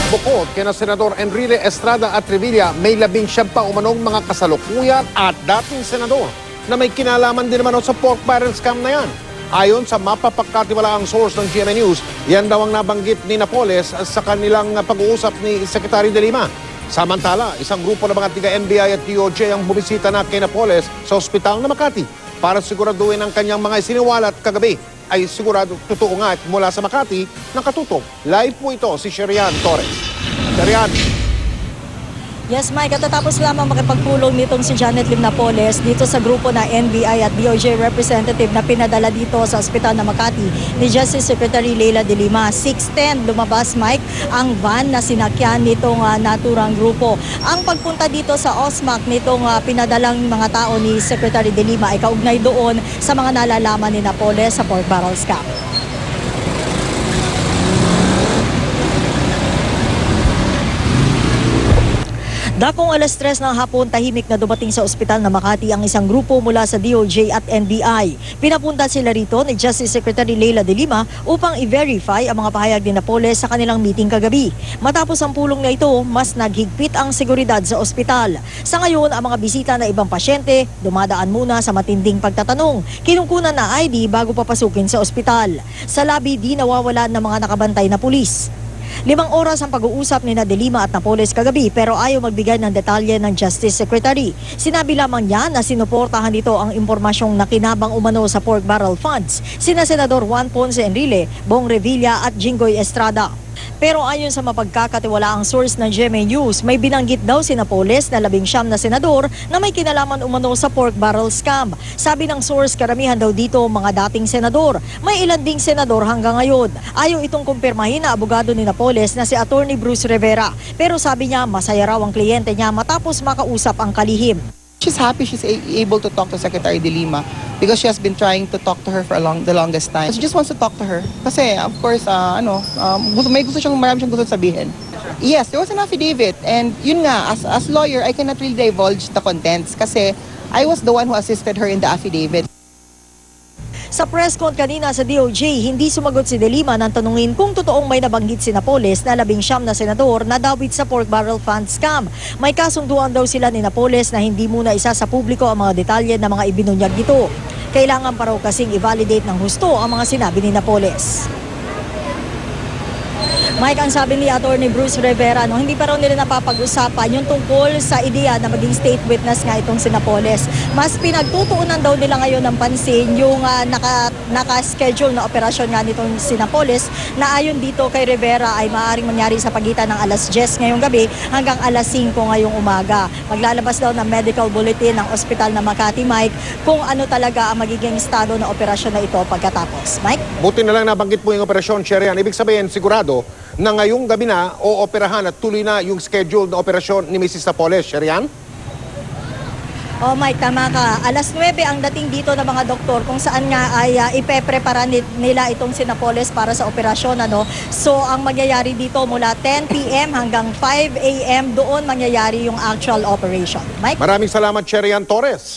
Bukod kina Senador Enrile Estrada at Revilla, may 19 pa umanong mga kasalukuyan at dating senador na may kinalaman din naman sa pork barrel scam na yan. Ayon sa mapapagkatiwalaang source ng GMA News, yan daw ang nabanggit ni Napoles sa kanilang pag-uusap ni Secretary De Lima. Samantala, isang grupo ng mga tiga-NBI at DOJ ang bumisita na kay Napoles sa ospital na Makati para siguraduhin ang kanyang mga isiniwalat kagabi. Ay sigurado totoo nga at mula sa Makati, nakatutok. Live po ito si Sherian Torres. Sherian. Yes, Mike, katatapos lamang makipagpulong nitong si Janet Lim Napoles dito sa grupo na NBI at DOJ representative na pinadala dito sa ospital na Makati ni Justice Secretary Leila de Lima. 6:10 lumabas, Mike, ang van na sinakyan nitong naturang grupo. Ang pagpunta dito sa OSMAC nitong pinadalang mga tao ni Secretary de Lima ay kaugnay doon sa mga nalalaman ni Napoles sa pork barrel scam. Dakong alas 3 ng hapon, tahimik na dumating sa ospital na Makati ang isang grupo mula sa DOJ at NBI. Pinapunta sila rito ni Justice Secretary Leila de Lima upang i-verify ang mga pahayag ni Napoles sa kanilang meeting kagabi. Matapos ang pulong na ito, mas naghigpit ang seguridad sa ospital. Sa ngayon, ang mga bisita na ibang pasyente dumadaan muna sa matinding pagtatanong. Kinungkunan na ID bago papasukin sa ospital. Sa labi, di nawawalan ng mga nakabantay na pulis. 5 oras ang pag-uusap ni De Lima at Napoles kagabi pero ayaw magbigay ng detalye ng Justice Secretary. Sinabi lamang niya na sinuportahan nito ang impormasyong nakinabang umano sa pork barrel funds sina Senador Juan Ponce Enrile, Bong Revilla at Jinggoy Estrada. Pero ayon sa mapagkakatiwalaang source ng GMA News, may binanggit daw si Napoles na 19 na senador na may kinalaman umano sa pork barrel scam. Sabi ng source, karamihan daw dito mga dating senador. May ilan ding senador hanggang ngayon. Ayaw itong kumpirmahin na abogado ni Napoles na si Attorney Bruce Rivera. Pero sabi niya, masaya raw ang kliyente niya matapos makausap ang kalihim. She's happy she's able to talk to Secretary De Lima because she has been trying to talk to her for the longest time. She just wants to talk to her kasi of course marami siyang gusto sabihin. Yes, there was an affidavit and yun nga as lawyer I cannot really divulge the contents kasi I was the one who assisted her in the affidavit. Sa press con kanina sa DOJ, hindi sumagot si De Lima nang tanungin kung totoong may nabanggit si Napoles na 19 na senador na dawit sa pork barrel fund scam. May kasunduan daw sila ni Napoles na hindi muna isa sa publiko ang mga detalye ng mga ibinunyag nito. Kailangan pa raw kasing i-validate ng husto ang mga sinabi ni Napoles. Mike, ang sabi ni Attorney Bruce Rivera, hindi pa raw nila napapag-usapan yung tungkol sa ideya na maging state witness nga itong si Napoles. Mas pinagtutuunan daw nila ngayon ng pansin yung naka-schedule na operasyon nga nitong si Napoles na ayon dito kay Rivera ay maaaring mangyari sa pagitan ng alas 10 ngayong gabi hanggang alas 5 ngayong umaga. Maglalabas daw ng medical bulletin ng ospital na Makati, Mike, kung ano talaga ang magiging estado na operasyon na ito pagkatapos. Mike? Buti na lang nabanggit po yung operasyon, Sherian. Ibig sabihin, sigurado na ngayong gabi na o operahan at tuloy na yung scheduled na operasyon ni Mrs. Napoles. Sherian? Oh Mike, tama ka. Alas 9 ang dating dito ng mga doktor kung saan nga ay ipeprepara nila itong si Napoles para sa operasyon. So ang mangyayari dito mula 10 p.m. hanggang 5 a.m. doon mangyayari yung actual operation. Mike? Maraming salamat, Sherian Torres.